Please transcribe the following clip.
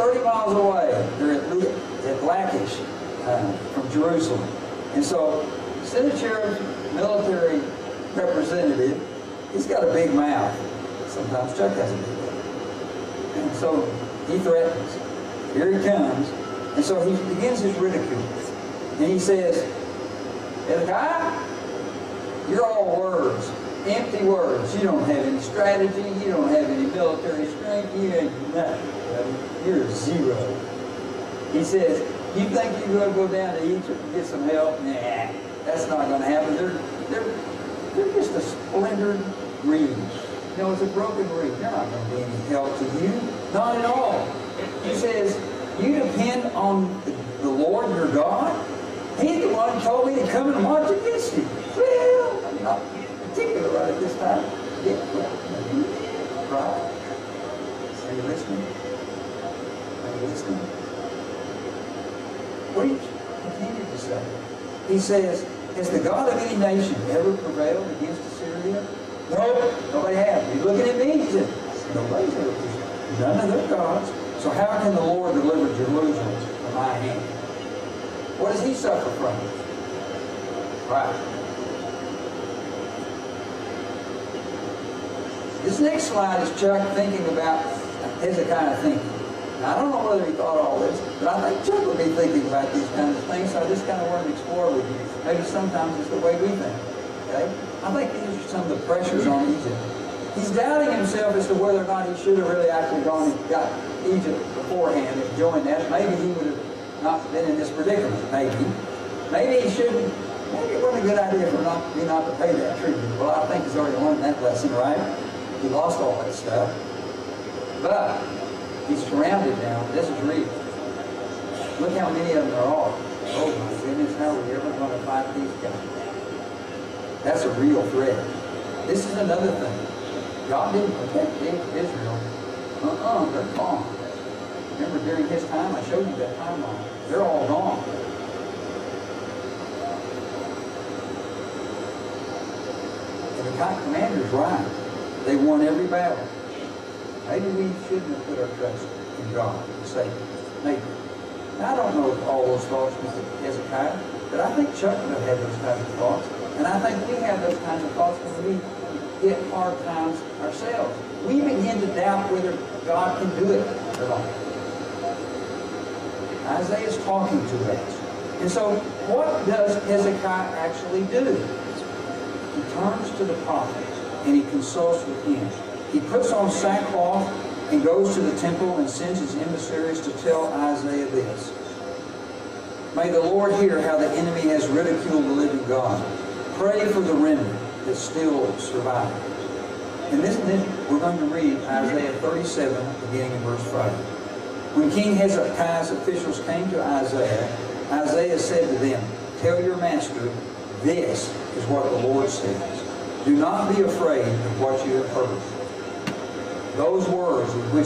30 miles away. They're at Lachish from Jerusalem. And so Sennacherib's military representative, he's got a big mouth. Sometimes Chuck has a big mouth. And so he threatens. Here he comes. And so he begins his ridicule. And he says, Hezekiah, you're all words, empty words. You don't have any strategy. You don't have any military strength. You ain't nothing. You're zero. He says, you think you're going to go down to Egypt and get some help? Nah, that's not going to happen. They're just a splintered reed. You know, it's a broken reed. They're not going to be any help to you. Not at all. He says, you depend on the Lord your God? He's the one who told me to come and march against you. Well, I'm not particular right at this time. Yeah, right. Are you listening? Are you listening? What do you continue to say? He says, has the God of any nation ever prevailed against Assyria? No, nobody has. You're looking at me? He said, nobody's ever prevailed. None of their gods. So how can the Lord deliver Jerusalem from my hand? What does he suffer from? Right. This next slide is Chuck thinking about Hezekiah thinking. Now, I don't know whether he thought all this, but I think Chuck would be thinking about these kinds of things, so I just kind of want to explore with you. Maybe sometimes it's the way we think. Okay? I think these are some of the pressures on Egypt. He's doubting himself as to whether or not he should have really actually gone and got Egypt beforehand and joined that. Maybe he would have not been in this predicament. Maybe he shouldn't. Maybe it wasn't a good idea for me not to pay that tribute. Well, I think he's already learned that lesson, right? He lost all that stuff. But he's surrounded now. This is real. Look how many of them there are. Oh my goodness, how are we ever going to fight these guys? That's a real threat. This is another thing. God didn't protect Israel. They're gone. Remember during his time, I showed you that timeline. They're all gone. And the commander's right. They won every battle. Maybe we shouldn't have put our trust in God and Satan. Maybe. Now, I don't know if all those thoughts went to Hezekiah, but I think Chuck would have had those kinds of thoughts. And I think we have those kinds of thoughts when we get hard times ourselves. We begin to doubt whether God can do it or not. Isaiah is talking to us. And so, what does Hezekiah actually do? He turns to the prophets and he consults with him. He puts on sackcloth and goes to the temple and sends his emissaries to tell Isaiah this. May the Lord hear how the enemy has ridiculed the living God. Pray for the remnant that still survives. And this, we're going to read Isaiah 37, beginning in verse 5. When King Hezekiah's officials came to Isaiah, Isaiah said to them, tell your master, this is what the Lord says. Do not be afraid of what you have heard. Those words with which